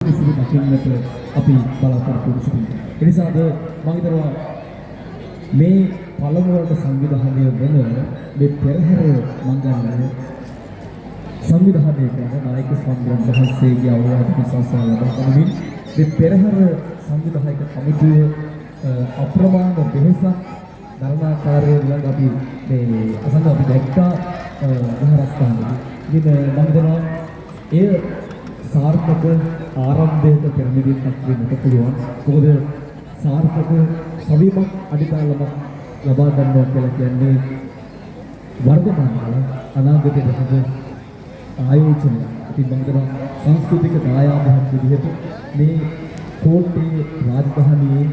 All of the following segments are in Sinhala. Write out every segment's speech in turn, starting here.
සිදු දකින්නට අපි බලාපොරොත්තු වෙනවා. ඒ නිසා අද මම හිතනවා මේ පළමුවට සංවිධානය වන මේ පෙරහැර මංගල්‍ය සංවිධානය කරන නායක ස්වාමීන් වහන්සේගේ අවවාද ප්‍රශංසා ලබා ගනිමින් මේ පෙරහැර සංවිධායක කමිටුව අප්‍රමාණ වෙහසක් ධර්මාකාරයෙන් ළඟ අපි මේ අසන්න අපි දැක්කා විහාරස්ථානයේ. ඉතින් මම හිතනවා ඒ සාර්ථක ආරම්භයක පෙරමිදියක් වෙන්නට පුළුවන්. මොකද සාර්ථක සවීමක් අඩිතාලමක් ලබා ගන්නවා කියලා කියන්නේ වර්තමාන අනාගතයේ දෙහද ආයෝජනය. ඉතින් මම හිතනවා සංස්කෘතික දායාදයක් විදිහට මේ කෝට්ටේ රාජධානියේ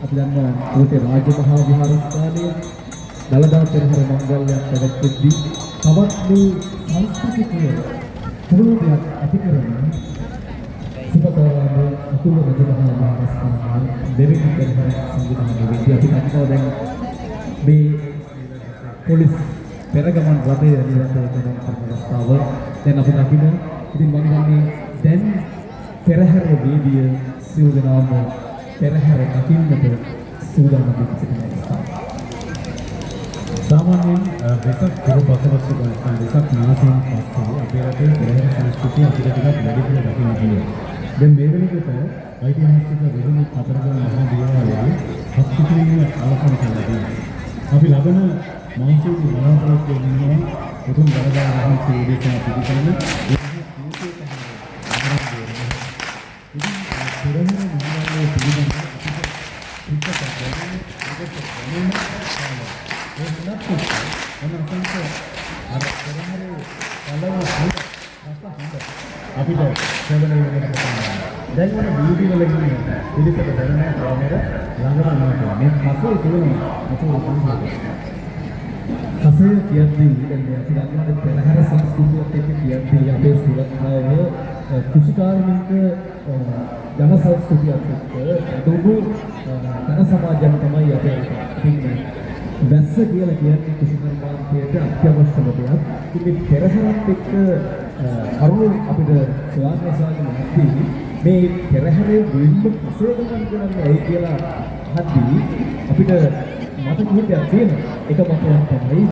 අපි දන්නවා කෝට්ටේ රාජමහා විහාරස්ථානයේ දළදා පෙරහැර මංගල්‍යයක් පැවැත්වෙද්දී තවත් මේ සංස්කෘතික පුරෝධයක් ඇති කරන සුබතරාම අතුල රජමහා විහාරස්ථානයේ දෙවිනි පෙරහැර සංවිධානයේ වෙද්දී අපි දන්නවා දැන් මේ පොලිස් පෙරගමන් රථය නිරන්තරයෙන් කරන අවස්ථාව දැන් අපි දකිනවා. ඉතින් මම දන්නේ දැන් පෙරහැර වේදිය සියලු දෙනාම පෙරහැර දකින්නට සූදානම් වෙච්ච අවස්ථාව. सामान्य वेसक पूर्व बसवस्तु वेसक नासन पक्षे අපේ රටේ පෙරහැර සංස්කෘතිය අපිට ටිකක් වැඩිපුර දකින්න පුළුවන්. දැන් මේ වෙනකොට ඓතිහාසික වෙරුණු කතරගම මහා දේවාලයේ හස්තිකිරීමේ අවසන් කරලා අපි ලබන මාසික බලාපොරොත්තු වෙනවා උතුම් දළදා වහන්සේ උදෙසා පිළිගන්න අපිට සේවනය වෙන දැන් වල බියුටි වල ඉන්නේ පිළිපද දැනන කාමර ළඟම ඉන්නවා මේ කසේ තියෙනවා කසේ කියද්දී දැන් අපි දන්නවා පෙරහැර සංස්කෘතියත් එක්ක කියද්දී අපේ ශ්‍රී ලංකාවේ කුෂිකාර්මික ජන සංස්කෘතියත් එක්ක දුරු ජන සමාජයක් තමයි අපේ ඉන්නේ. වැස්ස කියලා කියන්නේ කුෂිකර්මාන්තයට අත්‍යවශ්‍යම දෙයක්. ඉතින් පෙරහැරත් එක්ක කරුණු අපිට සොයාගෙන නැති මේ පෙරහැරේ මුලින්ම කසේ ගමන් කරන්නේ ඇයි කියලා අහද්දී අපිට මත කිහිපයක් තියෙනවා. එක මතයක් තමයි